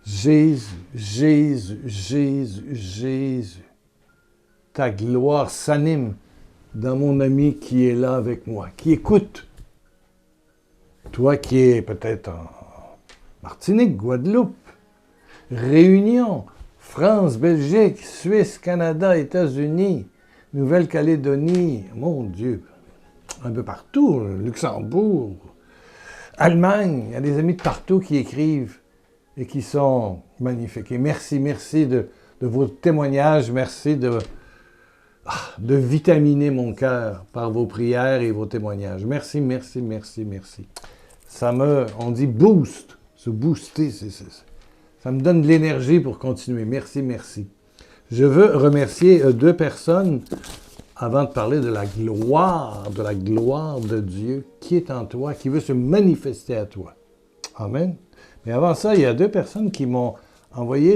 Jésus, Jésus, Jésus, Jésus. Ta gloire s'anime dans mon ami qui est là avec moi, qui écoute. Toi qui es peut-être en Martinique, Guadeloupe, Réunion, France, Belgique, Suisse, Canada, États-Unis, Nouvelle-Calédonie, mon Dieu, un peu partout, Luxembourg, Allemagne, il y a des amis de partout qui écrivent et qui sont magnifiques. Et merci de vos témoignages, merci de vitaminer mon cœur par vos prières et vos témoignages. Merci. On dit boost, se booster, ça me donne de l'énergie pour continuer. Merci. Je veux remercier deux personnes avant de parler de la gloire de Dieu qui est en toi, qui veut se manifester à toi. Amen. Mais avant ça, il y a deux personnes qui m'ont envoyé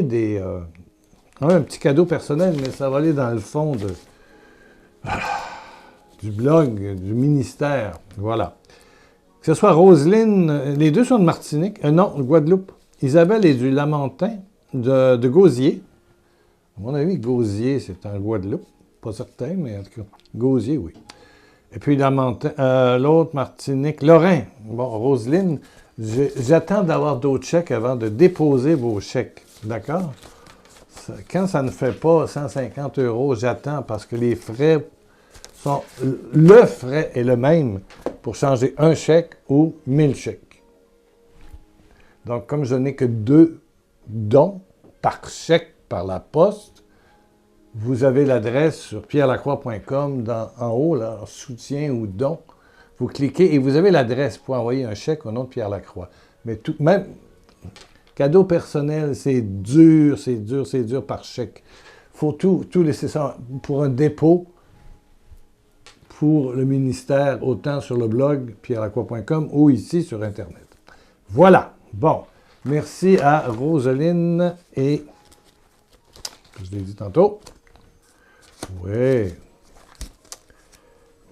un petit cadeau personnel, mais ça va aller dans le fond du blog, du ministère. Voilà. Que ce soit Roselyne, les deux sont de Martinique, non, de Guadeloupe. Isabelle est du Lamentin, de Gauzier. À mon avis, Gauzier, c'est en Guadeloupe. Pas certain, mais en tout cas, Gauzier, oui. Et puis l'autre, Martinique, Lorrain. Bon, Roselyne, j'attends d'avoir d'autres chèques avant de déposer vos chèques. D'accord? Quand ça ne fait pas 150 €, j'attends parce que les frais sont... Le frais est le même pour changer un chèque ou 1000 chèques. Donc, comme je n'ai que 2 dons par chèque par la poste, vous avez l'adresse sur pierrelacroix.com en haut, là, soutien ou don. Vous cliquez et vous avez l'adresse pour envoyer un chèque au nom de Pierre Lacroix. Mais même cadeau personnel, c'est dur par chèque. Il faut tout laisser ça pour un dépôt pour le ministère, autant sur le blog pierrelacroix.com ou ici sur Internet. Voilà. Bon. Merci à Roselyne et... Je l'ai dit tantôt. Oui.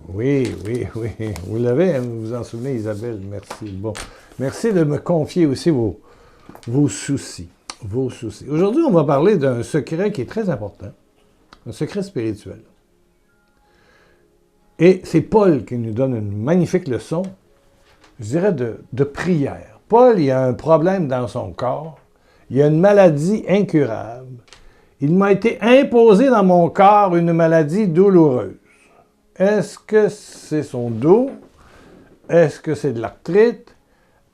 Vous l'avez, vous vous en souvenez, Isabelle. Merci. Bon. Merci de me confier aussi vos soucis. Aujourd'hui, on va parler d'un secret qui est très important. Un secret spirituel. Et c'est Paul qui nous donne une magnifique leçon, je dirais, de prière. Paul, il a un problème dans son corps. Il a une maladie incurable. Il m'a été imposé dans mon corps une maladie douloureuse. Est-ce que c'est son dos? Est-ce que c'est de l'arthrite?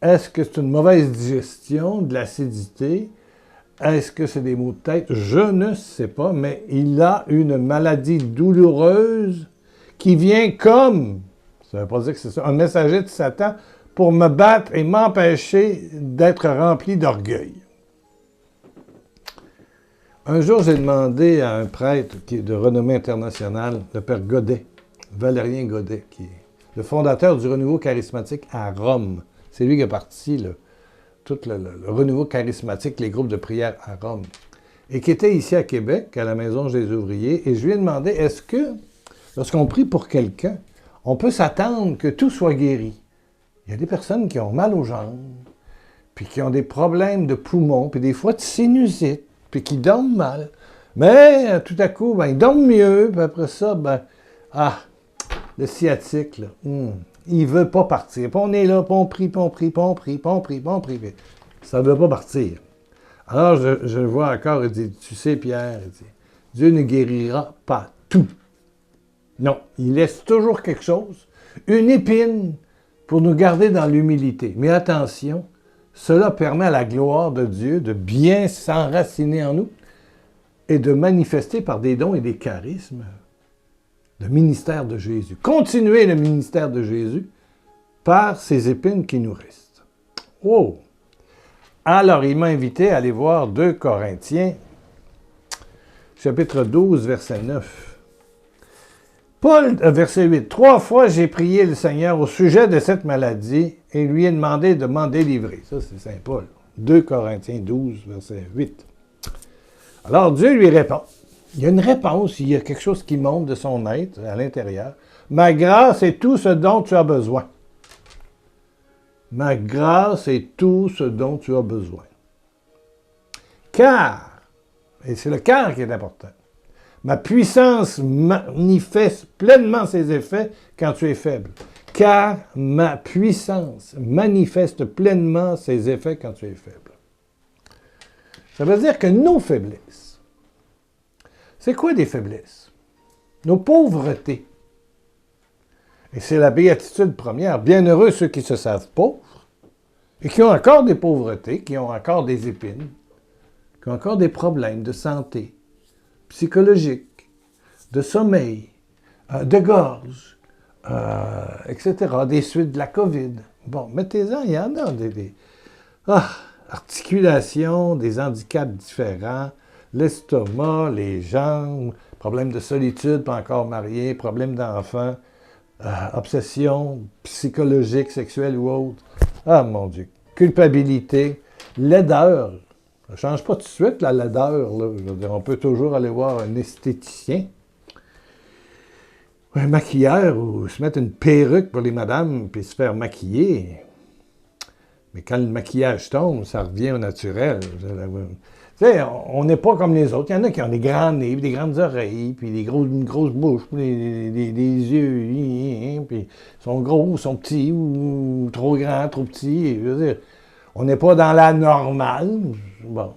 Est-ce que c'est une mauvaise digestion, de l'acidité? Est-ce que c'est des maux de tête? Je ne sais pas, mais il a une maladie douloureuse qui vient comme, ça ne veut pas dire que c'est ça, un messager de Satan pour me battre et m'empêcher d'être rempli d'orgueil. Un jour, j'ai demandé à un prêtre qui est de renommée internationale, le père Godet, Valérien Godet, qui est le fondateur du renouveau charismatique à Rome. C'est lui qui a parti tout le renouveau charismatique, les groupes de prière à Rome, et qui était ici à Québec, à la Maison des Ouvriers, et je lui ai demandé, est-ce que, lorsqu'on prie pour quelqu'un, on peut s'attendre que tout soit guéri? Il y a des personnes qui ont mal aux jambes, puis qui ont des problèmes de poumons, puis des fois de sinusite, puis qui dorment mal. Mais tout à coup, ils dorment mieux, puis après ça, le sciatique, là, il ne veut pas partir. Puis on est là, puis on prie. Ça ne veut pas partir. Alors, je le vois encore, il dit, tu sais, Pierre, il dit, Dieu ne guérira pas tout. Non, il laisse toujours quelque chose, une épine, pour nous garder dans l'humilité. Mais attention, cela permet à la gloire de Dieu de bien s'enraciner en nous et de manifester par des dons et des charismes le ministère de Jésus. Continuer le ministère de Jésus par ces épines qui nous restent. Oh! Alors, il m'a invité à aller voir 2 Corinthiens, chapitre 12, verset 9. Paul, verset 8. 3 fois, j'ai prié le Seigneur au sujet de cette maladie et lui ai demandé de m'en délivrer. Ça, c'est Saint Paul. 2 Corinthiens 12, verset 8. Alors, Dieu lui répond. Il y a une réponse, il y a quelque chose qui monte de son être à l'intérieur. Ma grâce est tout ce dont tu as besoin. Ma grâce est tout ce dont tu as besoin. Car, et c'est le car qui est important, ma puissance manifeste pleinement ses effets quand tu es faible. Car ma puissance manifeste pleinement ses effets quand tu es faible. Ça veut dire que nos faiblesses, c'est quoi des faiblesses? Nos pauvretés. Et c'est la béatitude première. Bienheureux ceux qui se savent pauvres et qui ont encore des pauvretés, qui ont encore des épines, qui ont encore des problèmes de santé, psychologiques, de sommeil, de gorge, etc., des suites de la COVID. Bon, mettez-en, il y en a des articulations, des handicaps différents, l'estomac, les jambes, problèmes de solitude, pas encore marié, problèmes d'enfants, obsession psychologique, sexuelle ou autre. Ah, mon Dieu. Culpabilité, laideur. Ça ne change pas tout de suite, la laideur. Là. Je veux dire, on peut toujours aller voir un esthéticien, un maquilleur, ou se mettre une perruque pour les madames, puis se faire maquiller. Mais quand le maquillage tombe, ça revient au naturel. Tu sais, on n'est pas comme les autres. Il y en a qui ont des grands nez, puis des grandes oreilles, puis une grosse bouche, puis des yeux, puis ils sont gros, ou sont petits, ou trop grands, trop petits. Je veux dire, on n'est pas dans la normale. Bon.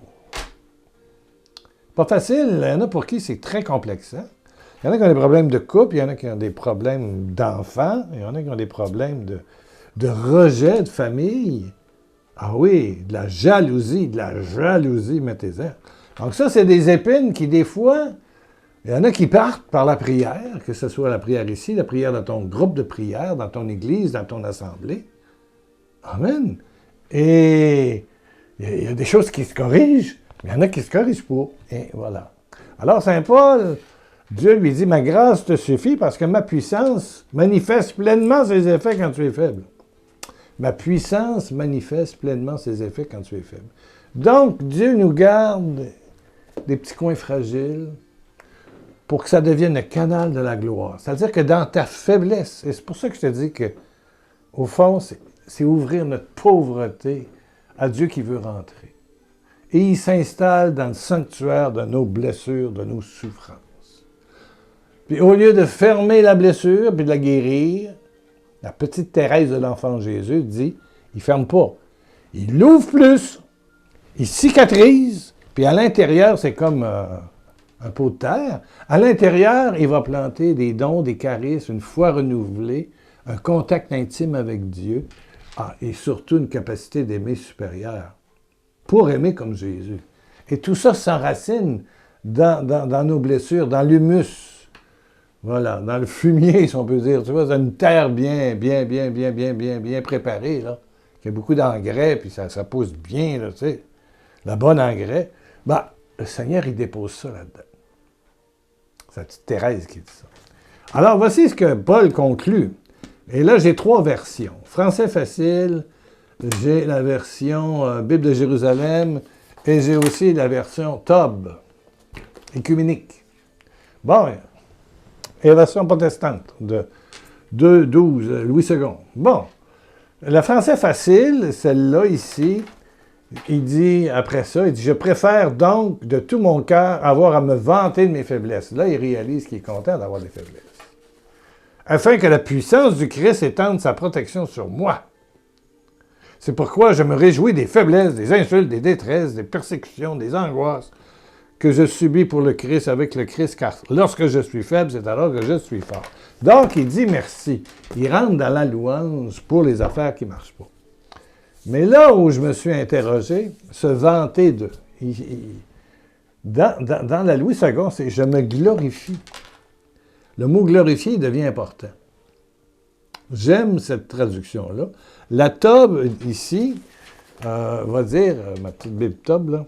Pas facile. Il y en a pour qui c'est très complexant. Il y en a qui ont des problèmes de couple, il y en a qui ont des problèmes d'enfants, il y en a qui ont des problèmes de rejet de famille. Ah oui, de la jalousie, mettez-en. Donc ça, c'est des épines qui, des fois, il y en a qui partent par la prière, que ce soit la prière ici, la prière dans ton groupe de prière, dans ton église, dans ton assemblée. Amen. Et il y a des choses qui se corrigent, mais il y en a qui se corrigent pas. Et voilà. Alors, Saint Paul, Dieu lui dit, ma grâce te suffit parce que ma puissance manifeste pleinement ses effets quand tu es faible. Ma puissance manifeste pleinement ses effets quand tu es faible. Donc, Dieu nous garde des petits coins fragiles pour que ça devienne le canal de la gloire. C'est-à-dire que dans ta faiblesse, et c'est pour ça que je te dis que, au fond, c'est ouvrir notre pauvreté à Dieu qui veut rentrer. Et il s'installe dans le sanctuaire de nos blessures, de nos souffrances. Puis au lieu de fermer la blessure puis de la guérir, la petite Thérèse de l'Enfant Jésus dit, il ne ferme pas. Il l'ouvre plus, il cicatrise, puis à l'intérieur, c'est comme un pot de terre. À l'intérieur, il va planter des dons, des charismes, une foi renouvelée, un contact intime avec Dieu, et surtout une capacité d'aimer supérieure, pour aimer comme Jésus. Et tout ça s'enracine dans nos blessures, dans l'humus. Voilà, dans le fumier, si on peut dire. Tu vois, c'est une terre bien préparée, là, qui a beaucoup d'engrais, puis ça pousse bien, là, tu sais. Le bon engrais. Ben, le Seigneur, il dépose ça là-dedans. C'est la petite Thérèse qui dit ça. Alors, voici ce que Paul conclut. Et là, j'ai 3 versions. Français facile, j'ai la version Bible de Jérusalem, et j'ai aussi la version Tob, écuménique. Bon, et la version protestante de 2.12, Louis II. Bon, le français facile, celle-là ici, il dit, après ça, il dit « Je préfère donc de tout mon cœur avoir à me vanter de mes faiblesses. » Là, il réalise qu'il est content d'avoir des faiblesses. « Afin que la puissance du Christ étende sa protection sur moi. C'est pourquoi je me réjouis des faiblesses, des insultes, des détresses, des persécutions, des angoisses, que je subis pour le Christ, avec le Christ, car lorsque je suis faible, c'est alors que je suis fort. » Donc, il dit merci. Il rentre dans la louange pour les affaires qui ne marchent pas. Mais là où je me suis interrogé, se vanter de... Dans la Louis II, c'est « je me glorifie ». Le mot « glorifier » devient important. J'aime cette traduction-là. La Tob, ici, va dire, ma petite Bible Tob, là,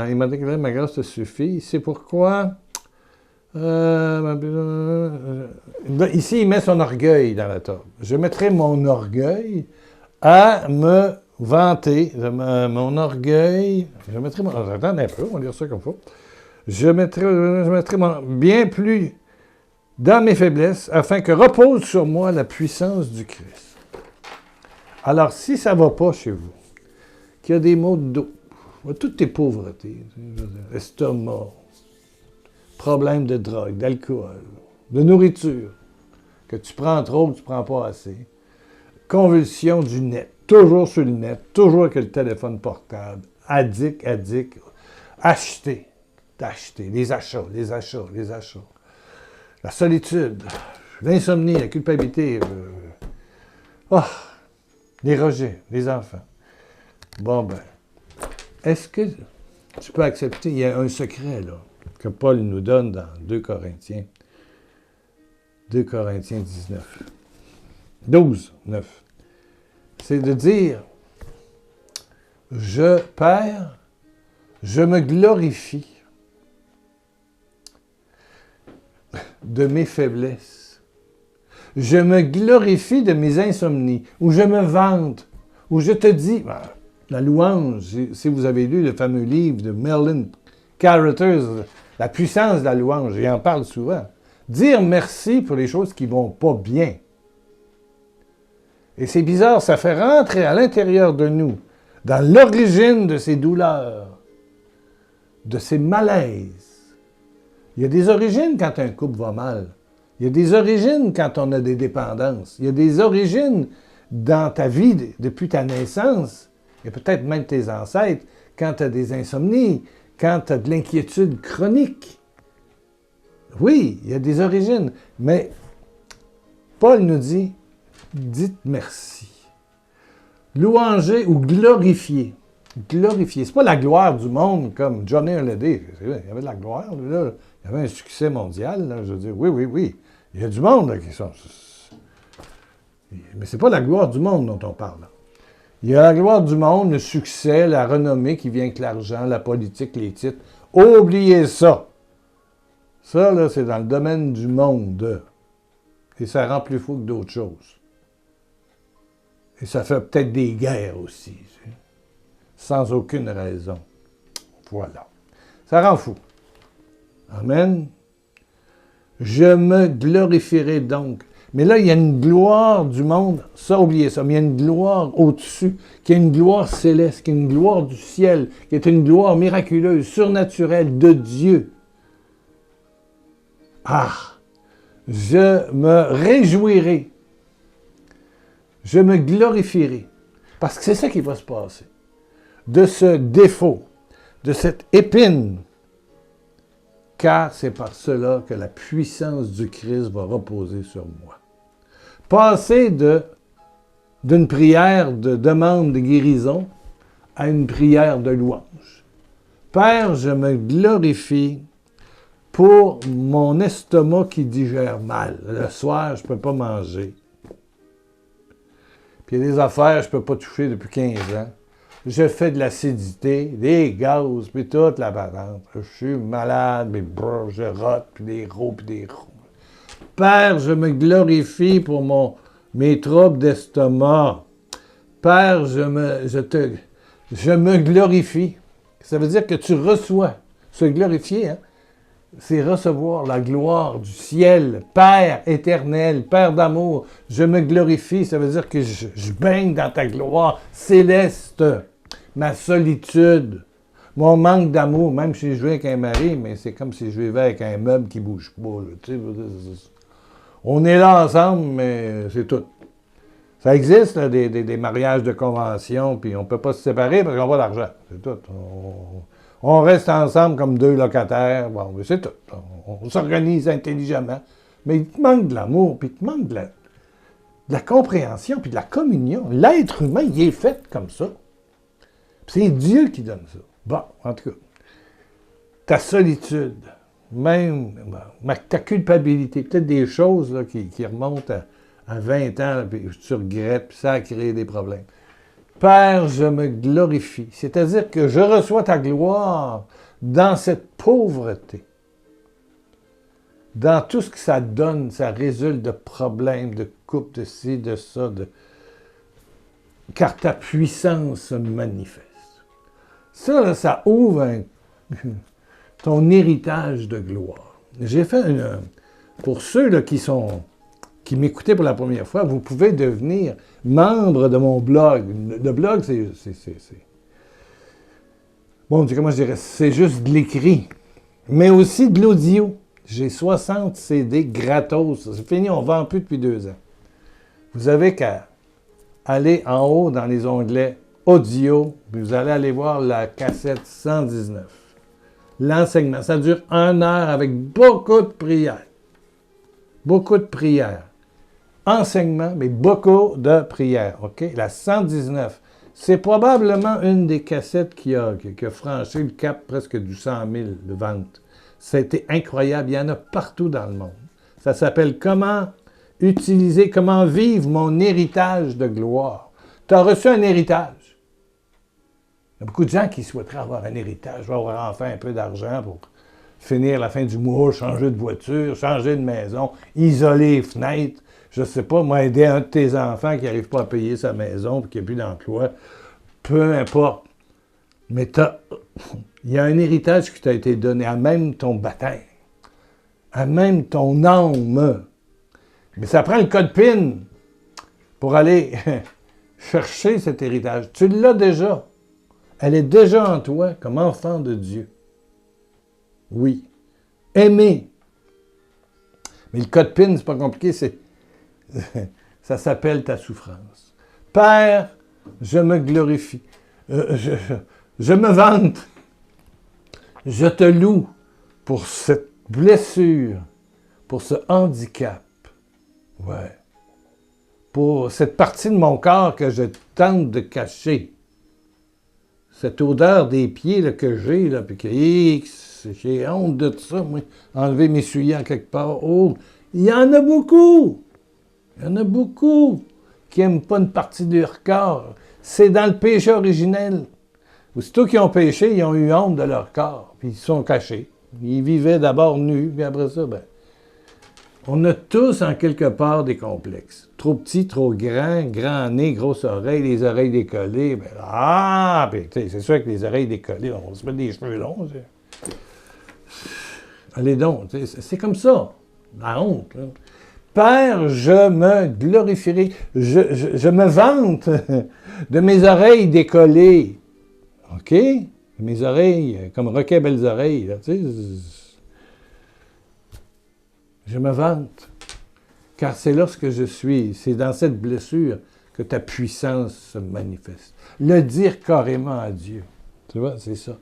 il m'a dit que ma grâce te suffit. C'est pourquoi... ici, il met son orgueil dans la table. Je mettrai mon orgueil à me vanter. Mon orgueil... Je mettrai mon... Attendez un peu, on va lire ça comme il faut. Je mettrai mon... bien plus dans mes faiblesses, afin que repose sur moi la puissance du Christ. Alors, si ça ne va pas chez vous, qu'il y a des maux de dos, toutes tes pauvretés, je veux dire, estomac, problèmes de drogue, d'alcool, de nourriture, que tu prends trop, que tu prends pas assez, convulsion du net, toujours sur le net, toujours avec le téléphone portable, addict, acheter, les achats, la solitude, l'insomnie, la culpabilité, les rejets, les enfants. Bon, ben, est-ce que tu peux accepter, il y a un secret, là, que Paul nous donne dans 2 Corinthiens 19, 12, 9. C'est de dire, Père, je me glorifie de mes faiblesses. Je me glorifie de mes insomnies, ou je me vante, ou je te dis, la louange, si vous avez lu le fameux livre de Merlin Carothers, La puissance de la louange, il en parle souvent. Dire merci pour les choses qui ne vont pas bien. Et c'est bizarre, ça fait rentrer à l'intérieur de nous, dans l'origine de ces douleurs, de ces malaises. Il y a des origines quand un couple va mal. Il y a des origines quand on a des dépendances. Il y a des origines dans ta vie depuis ta naissance, et peut-être même tes ancêtres, quand tu as des insomnies, quand tu as de l'inquiétude chronique. Oui, il y a des origines, mais Paul nous dit, dites merci. Louanger ou glorifier. Glorifier. C'est pas la gloire du monde comme Johnny Hallyday. Il y avait de la gloire, là. Il y avait un succès mondial, là. Je veux dire, oui. Il y a du monde, là, qui sont... Mais c'est pas la gloire du monde dont on parle, là. Il y a la gloire du monde, le succès, la renommée qui vient avec l'argent, la politique, les titres. Oubliez ça. Ça, là, c'est dans le domaine du monde. Et ça rend plus fou que d'autres choses. Et ça fait peut-être des guerres aussi. Sans aucune raison. Voilà. Ça rend fou. Amen. Je me glorifierai donc. Mais là, il y a une gloire du monde, ça, oubliez ça, mais il y a une gloire au-dessus, qui est une gloire céleste, qui est une gloire du ciel, qui est une gloire miraculeuse, surnaturelle de Dieu. Je me réjouirai, je me glorifierai, parce que c'est ça qui va se passer, de ce défaut, de cette épine, car c'est par cela que la puissance du Christ va reposer sur moi. Passer d'une prière de demande de guérison à une prière de louange. Père, je me glorifie pour mon estomac qui digère mal. Le soir, je ne peux pas manger. Puis il y a des affaires que je ne peux pas toucher depuis 15 ans. Je fais de l'acidité, des gaz, puis toute la patente. Je suis malade, mais je rote, puis des rots, puis des rots. Père, je me glorifie pour mes troubles d'estomac. Père, je me glorifie. Ça veut dire que tu reçois. Se glorifier, hein? C'est recevoir la gloire du ciel. Père éternel, Père d'amour, je me glorifie. Ça veut dire que je baigne dans ta gloire céleste. Ma solitude, mon manque d'amour, même si je vis avec un mari, mais c'est comme si je vivais avec un meuble qui ne bouge pas. Là, tu sais, on est là ensemble, mais c'est tout. Ça existe, là, des mariages de convention, puis on ne peut pas se séparer parce qu'on va l'argent. C'est tout. On reste ensemble comme 2 locataires. Bon, mais c'est tout. On s'organise intelligemment. Mais il te manque de l'amour, puis il te manque de la compréhension, puis de la communion. L'être humain, il est fait comme ça. C'est Dieu qui donne ça. Bon, en tout cas, ta solitude, même ta culpabilité, peut-être des choses là, qui remontent à 20 ans, là, puis tu regrettes, puis ça a créé des problèmes. Père, je me glorifie. C'est-à-dire que je reçois ta gloire dans cette pauvreté. Dans tout ce que ça donne, ça résulte de problèmes, de coupe, de ci, de ça, car ta puissance se manifeste. Ça, là, ça ouvre ton héritage de gloire. J'ai fait pour ceux là, qui m'écoutaient pour la première fois, vous pouvez devenir membre de mon blog. Le blog, Bon, comment je dirais, c'est juste de l'écrit, mais aussi de l'audio. J'ai 60 CD gratos. C'est fini, on ne vend plus depuis 2 ans. Vous avez qu'à aller en haut dans les onglets audio, puis vous allez aller voir la cassette 119. L'enseignement, ça dure 1 heure avec beaucoup de prières. Beaucoup de prières. Enseignement, mais beaucoup de prières, OK? La 119, c'est probablement une des cassettes qui a franchi le cap presque du 100 000 de ventes. Ça a été incroyable. Il y en a partout dans le monde. Ça s'appelle « Comment utiliser, comment vivre mon héritage de gloire ». Tu as reçu un héritage. Il y a beaucoup de gens qui souhaiteraient avoir un héritage, avoir enfin un peu d'argent pour finir la fin du mois, changer de voiture, changer de maison, isoler les fenêtres. Je ne sais pas, moi, aider un de tes enfants qui n'arrive pas à payer sa maison et qui n'a plus d'emploi. Peu importe. Mais il y a un héritage qui t'a été donné, à même ton baptême, à même ton âme. Mais ça prend le code PIN pour aller chercher cet héritage. Tu l'as déjà. Elle est déjà en toi comme enfant de Dieu. Oui. Aimer. Mais le code PIN, c'est pas compliqué, ça s'appelle ta souffrance. Père, je me glorifie. Je me vante. Je te loue pour cette blessure, pour ce handicap. Ouais. Pour cette partie de mon corps que je tente de cacher. Cette odeur des pieds là, que j'ai, là, puis que j'ai honte de ça, moi. Enlever mes souliers quelque part. Oh, il y en a beaucoup. Il y en a beaucoup qui n'aiment pas une partie de leur corps. C'est dans le péché originel. Aussitôt qu'ils ont péché, ils ont eu honte de leur corps, puis ils se sont cachés. Ils vivaient d'abord nus, puis après ça, on a tous en quelque part des complexes. Trop petit, trop grand, grand nez, grosse oreille, les oreilles décollées. Puis c'est sûr que les oreilles décollées, on se met des cheveux longs. Allez donc, c'est comme ça, la honte. Là. Père, je me glorifierai, je me vante de mes oreilles décollées. OK? Mes oreilles, comme Roquet Belles Oreilles, là, tu sais. Je me vante, car c'est lorsque je suis, c'est dans cette blessure que ta puissance se manifeste. Le dire carrément à Dieu. Tu vois, c'est ça.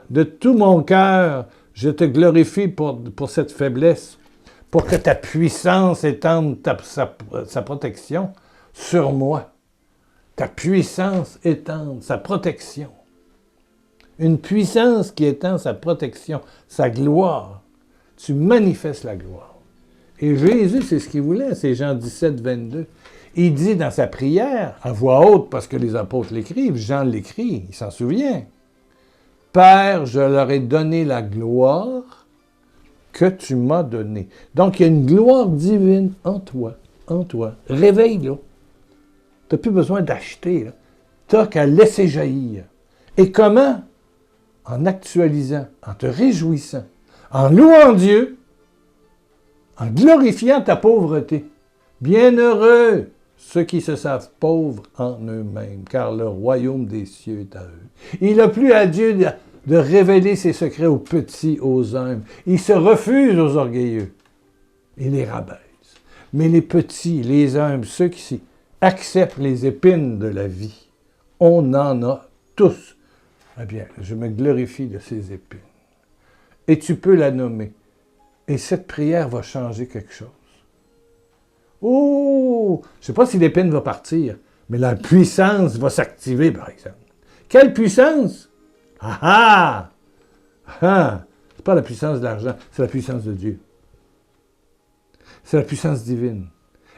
De tout mon cœur, je te glorifie pour cette faiblesse, pour que ta puissance étende sa protection sur moi. Ta puissance étende sa protection. Une puissance qui étend sa protection, sa gloire. Tu manifestes la gloire. Et Jésus, c'est ce qu'il voulait, c'est Jean 17, 22. Il dit dans sa prière, à voix haute, parce que les apôtres l'écrivent, Jean l'écrit, il s'en souvient. Père, je leur ai donné la gloire que tu m'as donnée. Donc, il y a une gloire divine en toi, en toi. Réveille-la. Tu n'as plus besoin d'acheter. Tu n'as qu'à laisser jaillir. Et comment? En actualisant, en te réjouissant, en louant Dieu, en glorifiant ta pauvreté. Bienheureux ceux qui se savent pauvres en eux-mêmes, car le royaume des cieux est à eux. Il n'a plus à Dieu de révéler ses secrets aux petits, aux humbles. Il se refuse aux orgueilleux. Il les rabaisse. Mais les petits, les humbles, ceux qui acceptent les épines de la vie, on en a tous. Eh bien, je me glorifie de ces épines. Et tu peux la nommer. Et cette prière va changer quelque chose. Oh! Je ne sais pas si l'épine va partir, mais la puissance va s'activer, par exemple. Quelle puissance? Ah ah! Ah! C'est pas la puissance de l'argent, c'est la puissance de Dieu. C'est la puissance divine.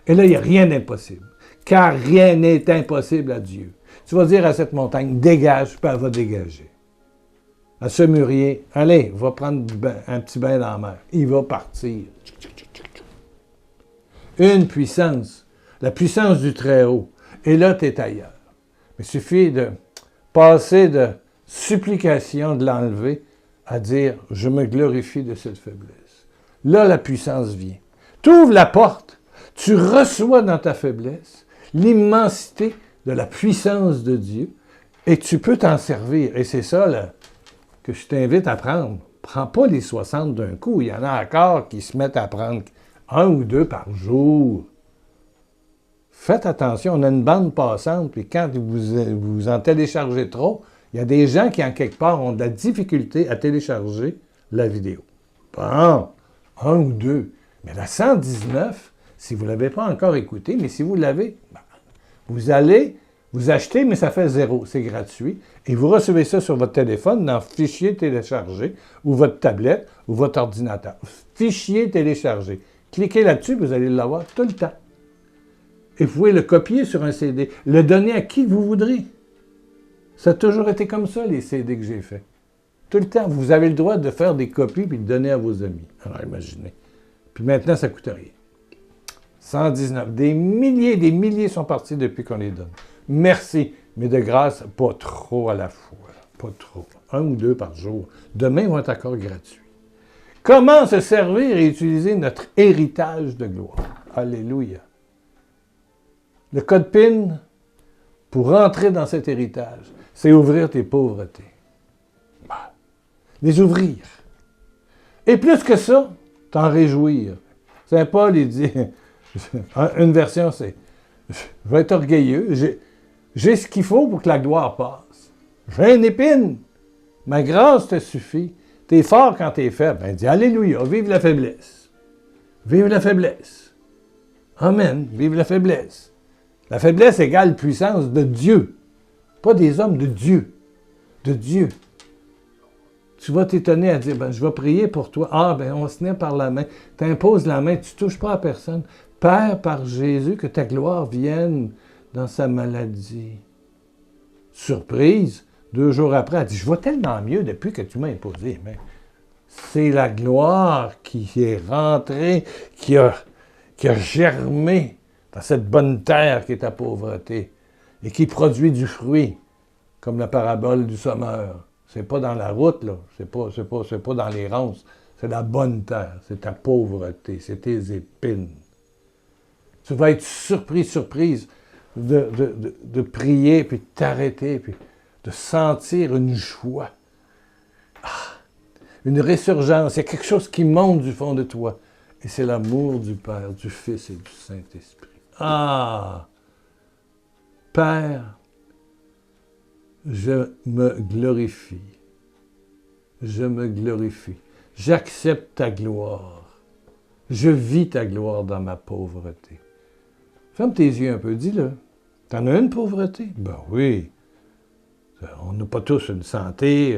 Et là, il n'y a rien d'impossible. Car rien n'est impossible à Dieu. Tu vas dire à cette montagne, dégage, puis elle va dégager. À ce mûrier, allez, va prendre un petit bain dans la mer. Il va partir. Une puissance, la puissance du Très-Haut. Et là, tu es ailleurs. Il suffit de passer de supplication, de l'enlever, à dire, je me glorifie de cette faiblesse. Là, la puissance vient. Tu ouvres la porte, tu reçois dans ta faiblesse l'immensité de la puissance de Dieu, Et tu peux t'en servir. Et c'est ça là, que je t'invite à prendre. Prends pas les 60 d'un coup. Il y en a encore qui se mettent à prendre 1 ou 2 par jour. Faites attention, on a une bande passante, puis quand vous en téléchargez trop, il y a des gens qui, en quelque part, ont de la difficulté à télécharger la vidéo. Bon, 1 ou 2. Mais la 119, si vous ne l'avez pas encore écouté, mais si vous l'avez, ben, vous allez vous acheter, mais ça fait 0, c'est gratuit. Et vous recevez ça sur votre téléphone dans Fichier téléchargé, ou votre tablette, ou votre ordinateur. Fichier téléchargé. Cliquez là-dessus, vous allez l'avoir tout le temps. Et vous pouvez le copier sur un CD, le donner à qui vous voudrez. Ça a toujours été comme ça, les CD que j'ai faits. Tout le temps, vous avez le droit de faire des copies puis de donner à vos amis. Alors, imaginez. Puis maintenant, ça ne coûte rien. 119. Des milliers sont partis depuis qu'on les donne. Merci, mais de grâce, pas trop à la fois. Pas trop. 1 ou 2 par jour. Demain, ils vont être encore gratuits. Comment se servir et utiliser notre héritage de gloire? Alléluia. Le code PIN, pour rentrer dans cet héritage, c'est ouvrir tes pauvretés. Les ouvrir. Et plus que ça, t'en réjouir. Saint Paul, il dit, une version, c'est, je vais être orgueilleux, j'ai ce qu'il faut pour que la gloire passe. J'ai une épine. Ma grâce te suffit. T'es fort quand t'es faible. Ben, dis alléluia, vive la faiblesse. Vive la faiblesse. Amen, vive la faiblesse. La faiblesse égale puissance de Dieu. Pas des hommes, de Dieu. De Dieu. Tu vas t'étonner à dire, ben, je vais prier pour toi. Ah, ben, on se tenait par la main. Tu imposes la main, tu ne touches pas à personne. Père, par Jésus, que ta gloire vienne dans sa maladie. Surprise, 2 jours après, elle dit, je vois tellement mieux depuis que tu m'as imposé. Mais c'est la gloire qui est rentrée, qui a germé dans cette bonne terre qui est ta pauvreté et qui produit du fruit, comme la parabole du sommeur. C'est pas dans la route, là. C'est pas dans les ronces. C'est la bonne terre. C'est ta pauvreté. C'est tes épines. Tu vas être surprise de prier, puis de t'arrêter, puis de sentir une joie. Une résurgence. Il y a quelque chose qui monte du fond de toi. Et c'est l'amour du Père, du Fils et du Saint-Esprit. Ah! Père, je me glorifie. Je me glorifie. J'accepte ta gloire. Je vis ta gloire dans ma pauvreté. Ferme tes yeux un peu, dis-le. T'en as une pauvreté? Ben oui. On n'a pas tous une santé.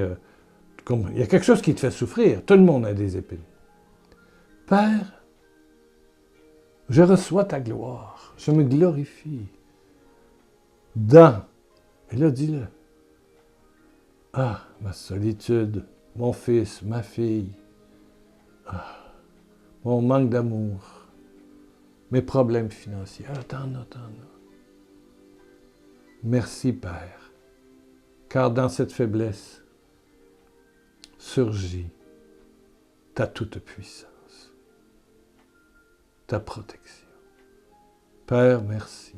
Il y a quelque chose qui te fait souffrir. Tout le monde a des épines. Père, je reçois ta gloire. Je me glorifie. Et là, dis-le. Ah, ma solitude, mon fils, ma fille. Ah, mon manque d'amour. Mes problèmes financiers. Ah, t'en as. Merci, Père, car dans cette faiblesse surgit ta toute-puissance, ta protection. Père, merci.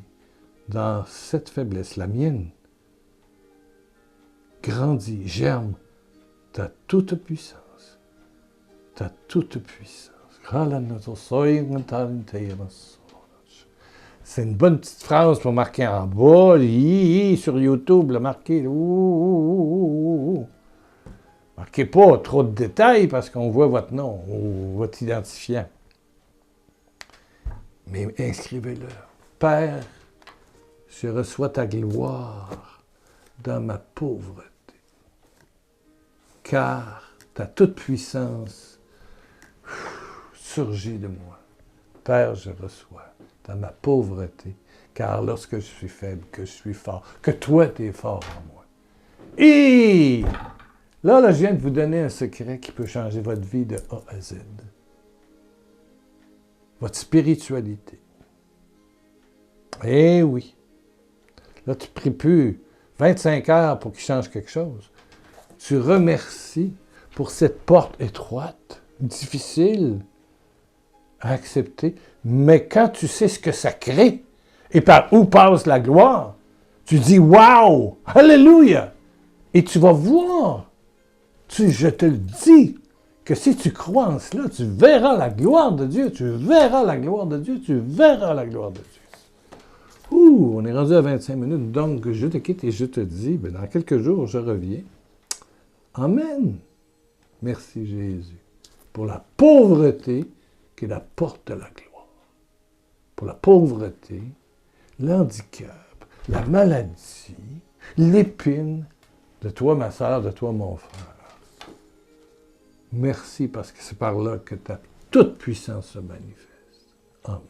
Dans cette faiblesse, la mienne, grandit, germe ta toute-puissance. Ta toute-puissance. C'est une bonne petite phrase pour marquer en bas, sur YouTube, le marquer. Marquez pas trop de détails parce qu'on voit votre nom ou votre identifiant. Mais inscrivez-le. Père, je reçois ta gloire dans ma pauvreté, car ta toute-puissance surgit de moi. Père, je reçois dans ma pauvreté, car lorsque je suis faible, que je suis fort, que toi, tu es fort en moi. Et là, je viens de vous donner un secret qui peut changer votre vie de A à Z. Votre spiritualité. Eh oui. Là, tu ne pries plus 25 heures pour qu'il change quelque chose. Tu remercies pour cette porte étroite, difficile à accepter, mais quand tu sais ce que ça crée et par où passe la gloire, Tu dis, wow! Alléluia! Et tu vas voir, je te le dis, que si tu crois en cela, tu verras la gloire de Dieu, tu verras la gloire de Dieu, tu verras la gloire de Dieu. Ouh, on est rendu à 25 minutes, donc je te quitte et je te dis, dans quelques jours, je reviens. Amen. Merci Jésus pour la pauvreté qui est la porte de la gloire. Pour la pauvreté, l'handicap, la maladie, l'épine de toi, ma sœur, de toi, mon frère. Merci parce que c'est par là que ta toute puissance se manifeste. Amen.